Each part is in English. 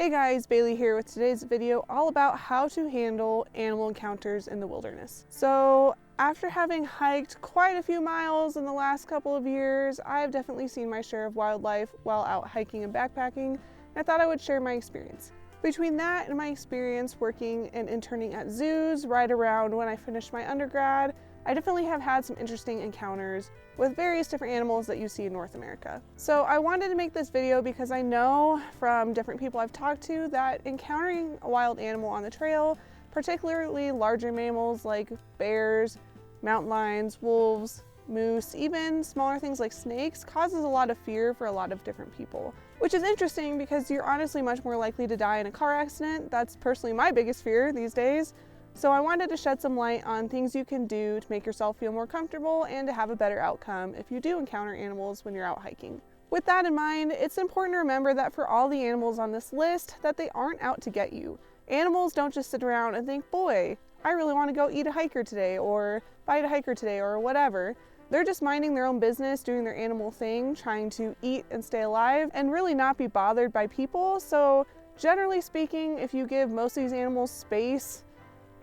Hey guys, Bailey here with today's video all about how to handle animal encounters in the wilderness. So after having hiked quite a few miles in the last couple of years, I've definitely seen my share of wildlife while out hiking and backpacking, and I thought I would share my experience. Between that and my experience working and interning at zoos right around when I finished my undergrad, I definitely have had some interesting encounters with various different animals that you see in North America. So I wanted to make this video because I know from different people I've talked to that encountering a wild animal on the trail, particularly larger mammals like bears, mountain lions, wolves, moose, even smaller things like snakes, causes a lot of fear for a lot of different people. Which is interesting because you're honestly much more likely to die in a car accident. That's personally my biggest fear these days. So I wanted to shed some light on things you can do to make yourself feel more comfortable and to have a better outcome if you do encounter animals when you're out hiking. With that in mind, it's important to remember that for all the animals on this list, that they aren't out to get you. Animals don't just sit around and think, boy, I really want to go eat a hiker today or bite a hiker today or whatever. They're just minding their own business, doing their animal thing, trying to eat and stay alive and really not be bothered by people. So generally speaking, if you give most of these animals space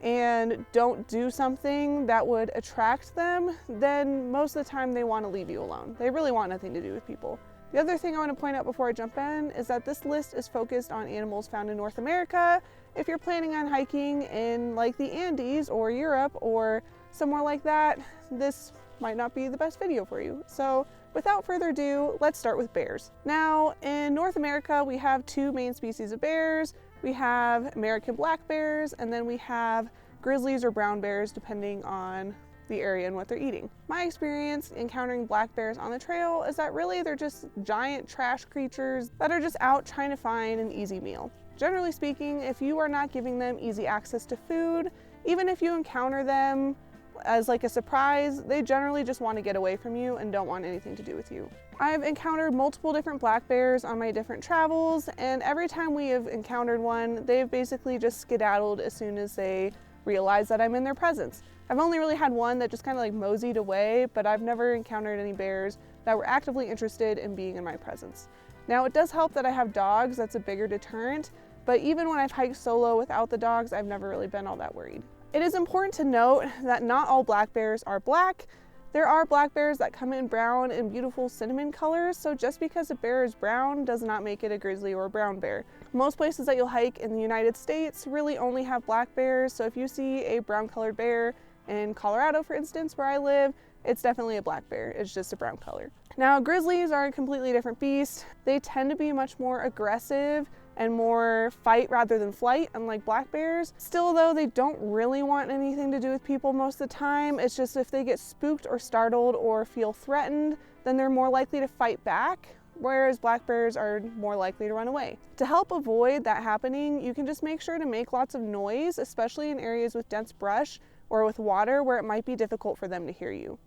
and don't do something that would attract them, then most of the time they want to leave you alone. They really want nothing to do with people. The other thing I want to point out before I jump in is that this list is focused on animals found in North America. If you're planning on hiking in like the Andes or Europe or somewhere like that, this might not be the best video for you. So without further ado, let's start with bears. Now in North America, we have two main species of bears. We have American black bears, and then we have grizzlies or brown bears, depending on the area and what they're eating. My experience encountering black bears on the trail is that really they're just giant trash creatures that are just out trying to find an easy meal. Generally speaking, if you are not giving them easy access to food, even if you encounter them as like a surprise, they generally just want to get away from you and don't want anything to do with you. I've encountered multiple different black bears on my different travels, and every time we have encountered one, they've basically just skedaddled as soon as they realize that I'm in their presence. I've only really had one that just kind of like moseyed away, but I've never encountered any bears that were actively interested in being in my presence. Now it does help that I have dogs, that's a bigger deterrent, but even when I've hiked solo without the dogs, I've never really been all that worried. It is important to note that not all black bears are black. There are black bears that come in brown and beautiful cinnamon colors, so just because a bear is brown does not make it a grizzly or a brown bear. Most places that you'll hike in the United States really only have black bears, so if you see a brown colored bear in Colorado, for instance, where I live, it's definitely a black bear, it's just a brown color. Now, grizzlies are a completely different beast. They tend to be much more aggressive and more fight rather than flight, unlike black bears. Still though, they don't really want anything to do with people most of the time. It's just if they get spooked or startled or feel threatened, then they're more likely to fight back, whereas black bears are more likely to run away. To help avoid that happening, you can just make sure to make lots of noise, especially in areas with dense brush or with water where it might be difficult for them to hear you.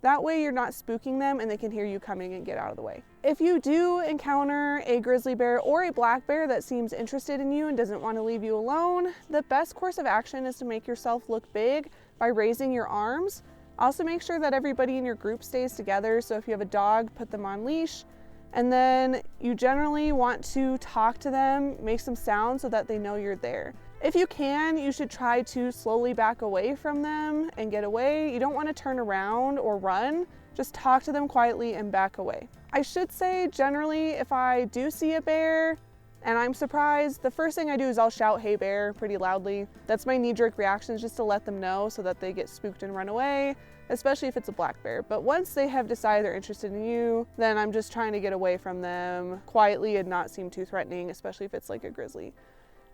That way you're not spooking them and they can hear you coming and get out of the way. If you do encounter a grizzly bear or a black bear that seems interested in you and doesn't want to leave you alone, the best course of action is to make yourself look big by raising your arms. Also make sure that everybody in your group stays together, so if you have a dog, put them on leash. And then you generally want to talk to them, make some sound so that they know you're there. If you can, you should try to slowly back away from them and get away. You don't want to turn around or run, just talk to them quietly and back away. I should say generally if I do see a bear and I'm surprised, the first thing I do is I'll shout, "Hey bear," pretty loudly. That's my knee-jerk reaction, just to let them know so that they get spooked and run away, especially if it's a black bear. But once they have decided they're interested in you, then I'm just trying to get away from them quietly and not seem too threatening, especially if it's like a grizzly.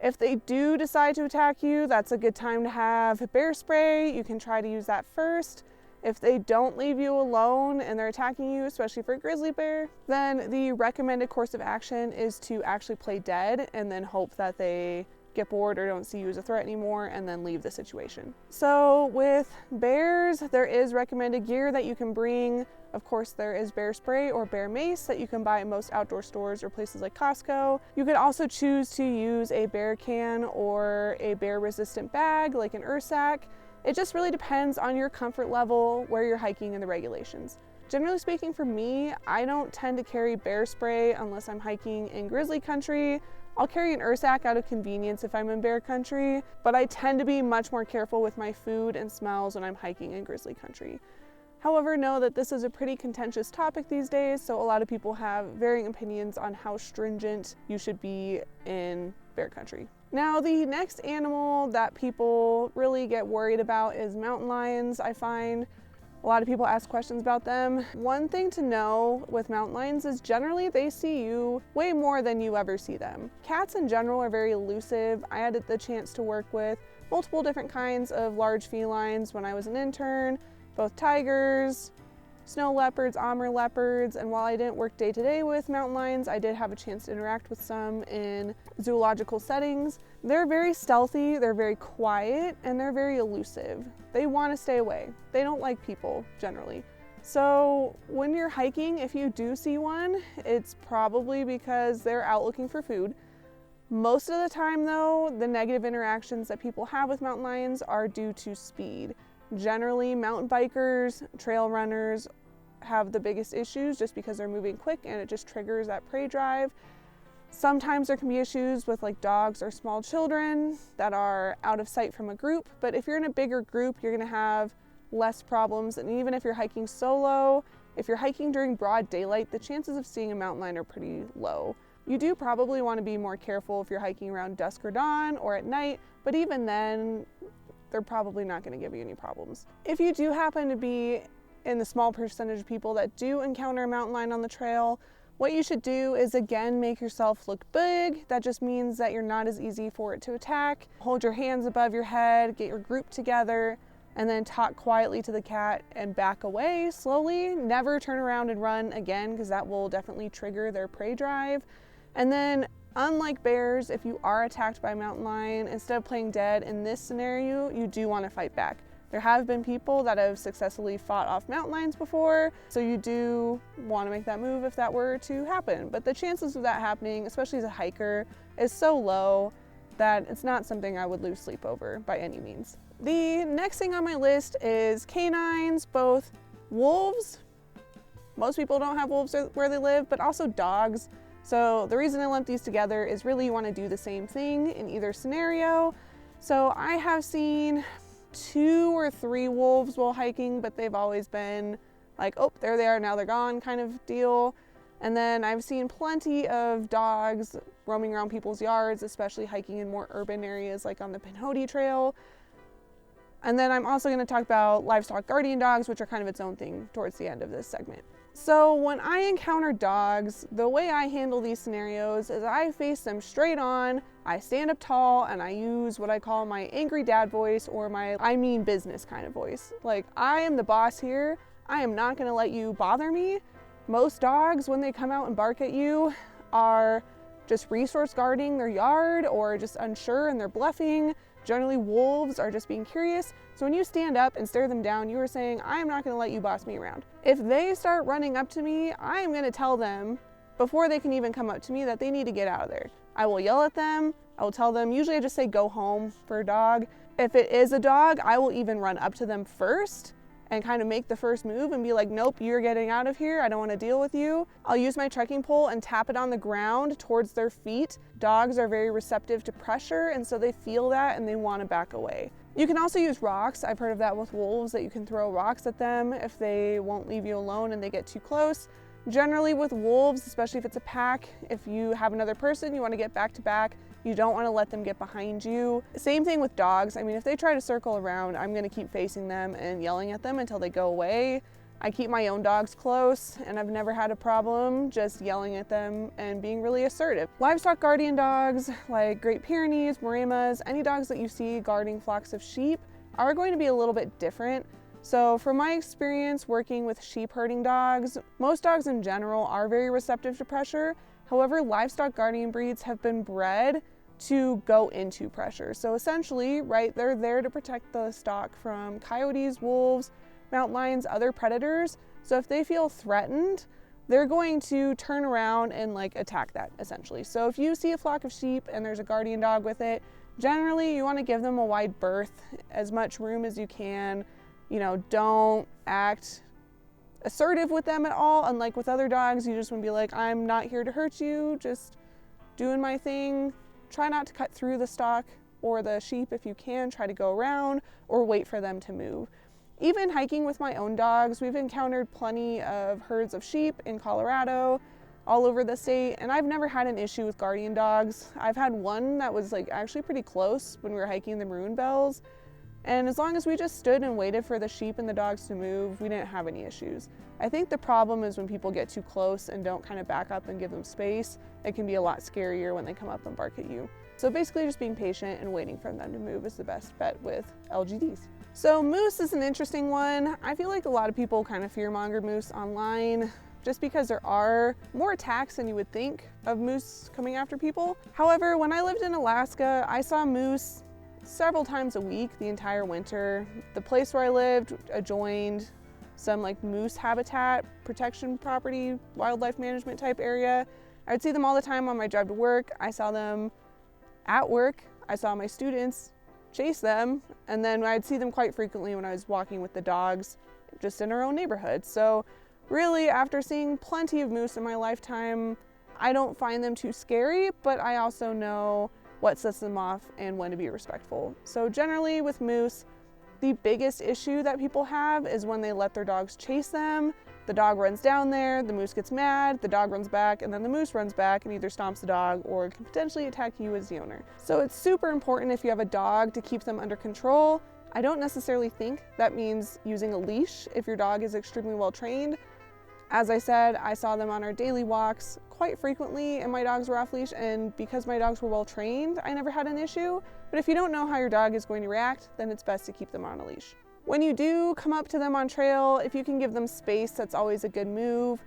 If they do decide to attack you, that's a good time to have bear spray. You can try to use that first. If they don't leave you alone and they're attacking you, especially for a grizzly bear, then the recommended course of action is to actually play dead and then hope that they get bored or don't see you as a threat anymore and then leave the situation. So with bears, there is recommended gear that you can bring. Of course, there is bear spray or bear mace that you can buy at most outdoor stores or places like Costco. You could also choose to use a bear can or a bear resistant bag like an Ursack. It just really depends on your comfort level, where you're hiking, and the regulations. Generally speaking, for me, I don't tend to carry bear spray unless I'm hiking in grizzly country. I'll carry an Ursack out of convenience if I'm in bear country, but I tend to be much more careful with my food and smells when I'm hiking in grizzly country. However, know that this is a pretty contentious topic these days, so a lot of people have varying opinions on how stringent you should be in bear country. Now, the next animal that people really get worried about is mountain lions. I find a lot of people ask questions about them. One thing to know with mountain lions is generally they see you way more than you ever see them. Cats in general are very elusive. I had the chance to work with multiple different kinds of large felines when I was an intern, both tigers, snow leopards, Amur leopards, and while I didn't work day to day with mountain lions, I did have a chance to interact with some in zoological settings. They're very stealthy, they're very quiet, and they're very elusive. They want to stay away. They don't like people generally. So when you're hiking, if you do see one, it's probably because they're out looking for food. Most of the time though, the negative interactions that people have with mountain lions are due to speed. Generally, mountain bikers, trail runners have the biggest issues just because they're moving quick and it just triggers that prey drive. Sometimes there can be issues with like dogs or small children that are out of sight from a group, but if you're in a bigger group, you're gonna have less problems. And even if you're hiking solo, if you're hiking during broad daylight, the chances of seeing a mountain lion are pretty low. You do probably want to be more careful if you're hiking around dusk or dawn or at night, but even then, they're probably not going to give you any problems. If you do happen to be in the small percentage of people that do encounter a mountain lion on the trail, what you should do is again make yourself look big. That just means that you're not as easy for it to attack. Hold your hands above your head, get your group together, and then talk quietly to the cat and back away slowly. Never turn around and run again because that will definitely trigger their prey drive. And then unlike bears, if you are attacked by a mountain lion, instead of playing dead in this scenario, you do want to fight back. There have been people that have successfully fought off mountain lions before, so you do want to make that move if that were to happen. But the chances of that happening, especially as a hiker, is so low that it's not something I would lose sleep over by any means. The next thing on my list is canines, both wolves. Most people don't have wolves where they live, but also dogs. So the reason I lump these together is really you want to do the same thing in either scenario. So I have seen 2 or 3 wolves while hiking, but they've always been like, oh, there they are, now they're gone kind of deal. And then I've seen plenty of dogs roaming around people's yards, especially hiking in more urban areas like on the Pinhoti Trail. And then I'm also going to talk about livestock guardian dogs, which are kind of its own thing towards the end of this segment. So when I encounter dogs, the way I handle these scenarios is I face them straight on, I stand up tall, and I use what I call my angry dad voice or my I mean business kind of voice. Like, I am the boss here, I am not gonna let you bother me. Most dogs, when they come out and bark at you, are just resource guarding their yard or just unsure and they're bluffing. Generally, wolves are just being curious. So when you stand up and stare them down, you are saying, I am not going to let you boss me around. If they start running up to me, I am going to tell them before they can even come up to me that they need to get out of there. I will yell at them. I will tell them, usually I just say go home for a dog. If it is a dog, I will even run up to them first and kind of make the first move and be like, nope, you're getting out of here. I don't want to deal with you. I'll use my trekking pole and tap it on the ground towards their feet. Dogs are very receptive to pressure, and so they feel that and they want to back away. You can also use rocks. I've heard of that with wolves, that you can throw rocks at them if they won't leave you alone and they get too close. Generally with wolves, especially if it's a pack, if you have another person, you want to get back to back. You don't want to let them get behind you. Same thing with dogs. I mean, if they try to circle around, I'm going to keep facing them and yelling at them until they go away. I keep my own dogs close, and I've never had a problem just yelling at them and being really assertive. Livestock guardian dogs, like Great Pyrenees, Maremmas, any dogs that you see guarding flocks of sheep are going to be a little bit different. So from my experience working with sheep herding dogs, most dogs in general are very receptive to pressure. However, livestock guardian breeds have been bred to go into pressure. So essentially, right, they're there to protect the stock from coyotes, wolves, mountain lions, other predators. So if they feel threatened, they're going to turn around and like attack that essentially. So if you see a flock of sheep and there's a guardian dog with it, generally you want to give them a wide berth, as much room as you can. You know, don't act assertive with them at all. Unlike with other dogs, you just want to be like, I'm not here to hurt you, just doing my thing. Try not to cut through the stock or the sheep if you can. Try to go around or wait for them to move. Even hiking with my own dogs, we've encountered plenty of herds of sheep in Colorado, all over the state, and I've never had an issue with guardian dogs. I've had one that was like actually pretty close when we were hiking the Maroon Bells, and as long as we just stood and waited for the sheep and the dogs to move, we didn't have any issues. I think the problem is when people get too close and don't kind of back up and give them space. It can be a lot scarier when they come up and bark at you. So basically just being patient and waiting for them to move is the best bet with LGDs. So moose is an interesting one. I feel like a lot of people kind of fearmonger moose online just because there are more attacks than you would think of moose coming after people. However, when I lived in Alaska, I saw moose several times a week the entire winter. The place where I lived adjoined some like moose habitat protection property, wildlife management type area. I would see them all the time on my drive to work. I saw them at work. I saw my students chase them, and then I'd see them quite frequently when I was walking with the dogs just in our own neighborhood. So really, after seeing plenty of moose in my lifetime, I don't find them too scary, but I also know what sets them off and when to be respectful. So generally with moose, the biggest issue that people have is when they let their dogs chase them. The dog runs down there, the moose gets mad, the dog runs back, and then the moose runs back and either stomps the dog or can potentially attack you as the owner. So it's super important if you have a dog to keep them under control. I don't necessarily think that means using a leash if your dog is extremely well trained. As I said, I saw them on our daily walks quite frequently and my dogs were off leash, and because my dogs were well trained, I never had an issue. But if you don't know how your dog is going to react, then it's best to keep them on a leash. When you do come up to them on trail, if you can give them space, that's always a good move.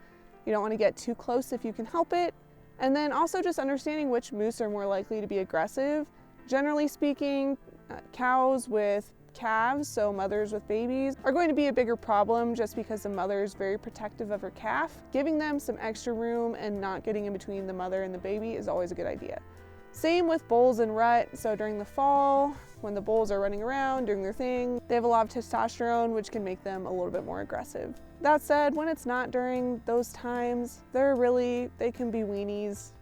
You don't want to get too close if you can help it. And then also just understanding which moose are more likely to be aggressive. Generally speaking, cows with calves, so mothers with babies, are going to be a bigger problem just because the mother is very protective of her calf. Giving them some extra room and not getting in between the mother and the baby is always a good idea. Same with bulls and rut. So during the fall, when the bulls are running around doing their thing, they have a lot of testosterone, which can make them a little bit more aggressive. That said, when it's not during those times, they can be weenies.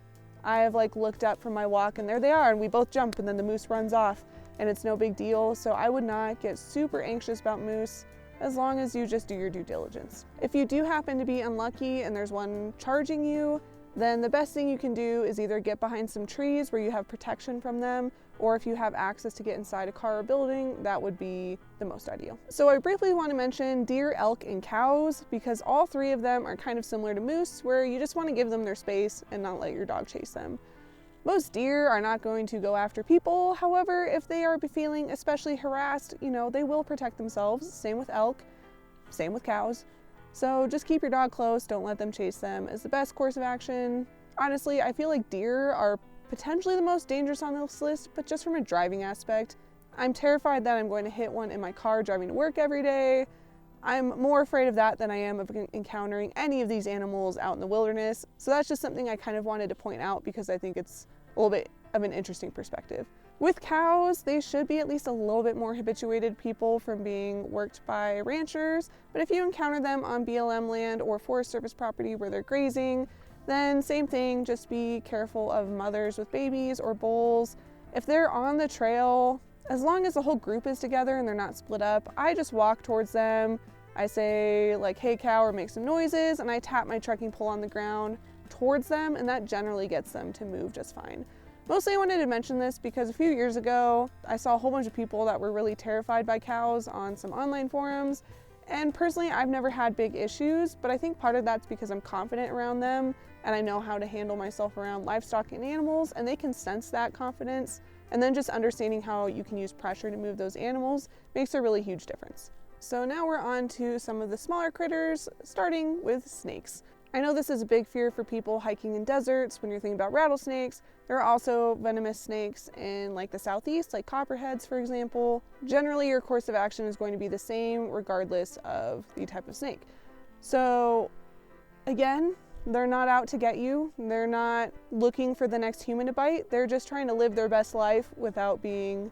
I have looked up from my walk and there they are, and we both jump and then the moose runs off and it's no big deal. So I would not get super anxious about moose as long as you just do your due diligence. If you do happen to be unlucky and there's one charging you, then the best thing you can do is either get behind some trees where you have protection from them, or if you have access to get inside a car or building, that would be the most ideal. So I briefly want to mention deer, elk, and cows because all three of them are kind of similar to moose, where you just want to give them their space and not let your dog chase them. Most deer are not going to go after people. However, if they are feeling especially harassed, they will protect themselves. Same with elk, same with cows. So just keep your dog close, don't let them chase them is the best course of action. Honestly, I feel like deer are potentially the most dangerous on this list, but just from a driving aspect, I'm terrified that I'm going to hit one in my car driving to work every day. I'm more afraid of that than I am of encountering any of these animals out in the wilderness. So that's just something I kind of wanted to point out because I think it's a little bit of an interesting perspective. With cows, they should be at least a little bit more habituated people from being worked by ranchers, but if you encounter them on BLM land or Forest Service property where they're grazing, then same thing, just be careful of mothers with babies or bulls. If they're on the trail, as long as the whole group is together and they're not split up, I just walk towards them. I say hey cow, or make some noises, and I tap my trekking pole on the ground towards them, and that generally gets them to move just fine. Mostly I wanted to mention this because a few years ago, I saw a whole bunch of people that were really terrified by cows on some online forums. And personally, I've never had big issues, but I think part of that's because I'm confident around them and I know how to handle myself around livestock and animals, and they can sense that confidence. And then just understanding how you can use pressure to move those animals makes a really huge difference. So now we're on to some of the smaller critters, starting with snakes. I know this is a big fear for people hiking in deserts when you're thinking about rattlesnakes. There are also venomous snakes in the southeast, like copperheads, for example. Generally, your course of action is going to be the same regardless of the type of snake. So again, they're not out to get you. They're not looking for the next human to bite. They're just trying to live their best life without being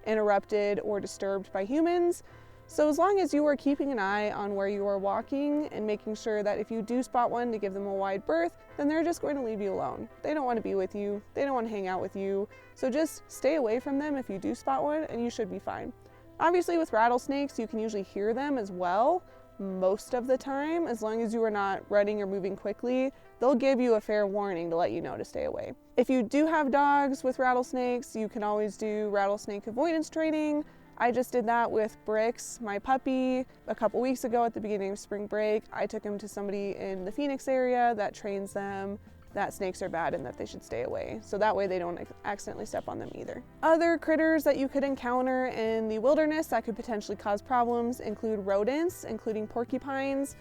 interrupted or disturbed by humans. So as long as you are keeping an eye on where you are walking and making sure that if you do spot one to give them a wide berth, then they're just going to leave you alone. They don't want to be with you. They don't want to hang out with you. So just stay away from them if you do spot one and you should be fine. Obviously with rattlesnakes, you can usually hear them as well most of the time. As long as you are not running or moving quickly, they'll give you a fair warning to let you know to stay away. If you do have dogs with rattlesnakes, you can always do rattlesnake avoidance training. I just did that with Bricks, my puppy, a couple weeks ago at the beginning of spring break. I took him to somebody in the Phoenix area that trains them that snakes are bad and that they should stay away. So that way they don't accidentally step on them either. Other critters that you could encounter in the wilderness that could potentially cause problems include rodents, including porcupines.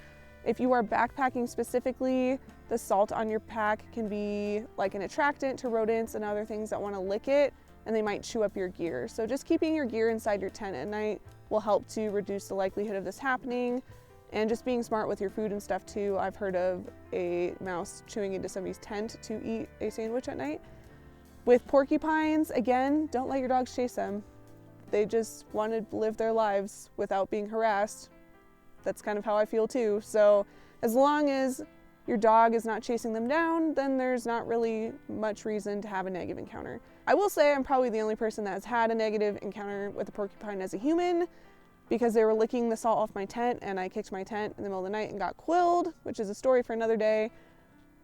If you are backpacking specifically, the salt on your pack can be like an attractant to rodents and other things that want to lick it, and they might chew up your gear. So just keeping your gear inside your tent at night will help to reduce the likelihood of this happening. And just being smart with your food and stuff too. I've heard of a mouse chewing into somebody's tent to eat a sandwich at night. With porcupines, again, don't let your dogs chase them. They just want to live their lives without being harassed. That's kind of how I feel too. So as long as your dog is not chasing them down, then there's not really much reason to have a negative encounter. I will say I'm probably the only person that has had a negative encounter with a porcupine as a human, because they were licking the salt off my tent and I kicked my tent in the middle of the night and got quilled, which is a story for another day.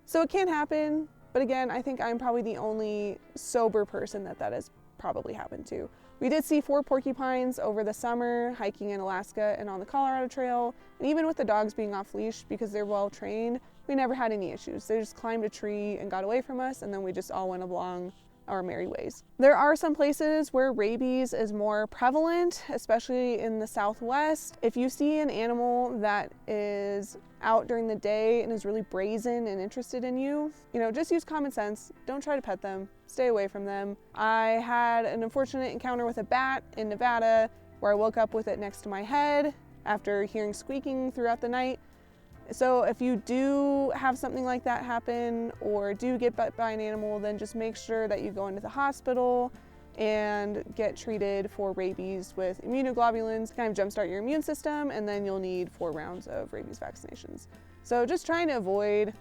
So it can happen, but again, I think I'm probably the only sober person that has probably happened to. We did see 4 porcupines over the summer hiking in Alaska and on the Colorado Trail, and even with the dogs being off leash because they're well trained, we never had any issues. They just climbed a tree and got away from us, and then we just all went along our merry ways. There are some places where rabies is more prevalent, especially in the Southwest. If you see an animal that is out during the day and is really brazen and interested in you, just use common sense. Don't try to pet them. Stay away from them. I had an unfortunate encounter with a bat in Nevada where I woke up with it next to my head after hearing squeaking throughout the night. So if you do have something like that happen or do get bit by an animal, then just make sure that you go into the hospital and get treated for rabies with immunoglobulins to kind of jumpstart your immune system, and then you'll need 4 rounds of rabies vaccinations. So just trying to avoid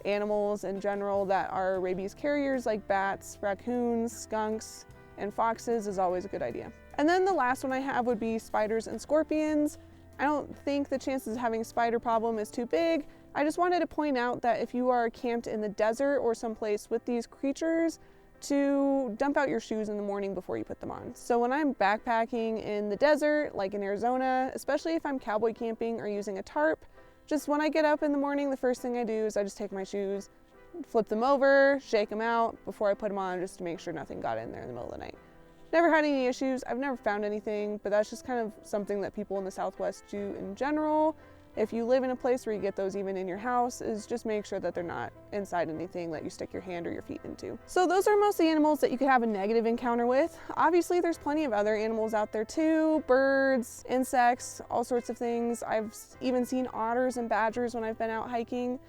animals in general that are rabies carriers like bats, raccoons, skunks, and foxes is always a good idea. And then the last one I have would be spiders and scorpions. I don't think the chances of having a spider problem is too big. I just wanted to point out that if you are camped in the desert or someplace with these creatures, to dump out your shoes in the morning before you put them on. So when I'm backpacking in the desert, like in Arizona, especially if I'm cowboy camping or using a tarp, just when I get up in the morning, the first thing I do is I just take my shoes, flip them over, shake them out before I put them on, just to make sure nothing got in there in the middle of the night. Never had any issues. I've never found anything, but that's just kind of something that people in the Southwest do in general. If you live in a place where you get those even in your house, is just make sure that they're not inside anything that you stick your hand or your feet into. So those are mostly animals that you could have a negative encounter with. Obviously, there's plenty of other animals out there too, birds, insects, all sorts of things. I've even seen otters and badgers when I've been out hiking.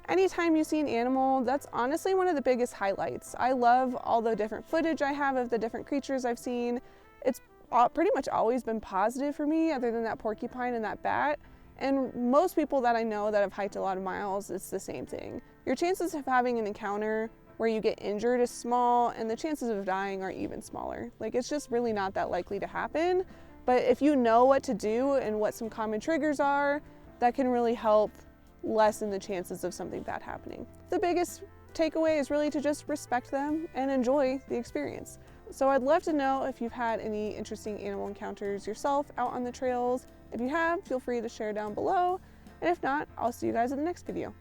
Anytime you see an animal, that's honestly one of the biggest highlights. I love all the different footage I have of the different creatures I've seen. It's pretty much always been positive for me, other than that porcupine and that bat. And most people that I know that have hiked a lot of miles, it's the same thing. Your chances of having an encounter where you get injured is small, and the chances of dying are even smaller. Like, it's just really not that likely to happen. But if you know what to do and what some common triggers are, that can really help lessen the chances of something bad happening. The biggest takeaway is really to just respect them and enjoy the experience. So I'd love to know if you've had any interesting animal encounters yourself out on the trails. If you have, feel free to share down below. And if not, I'll see you guys in the next video.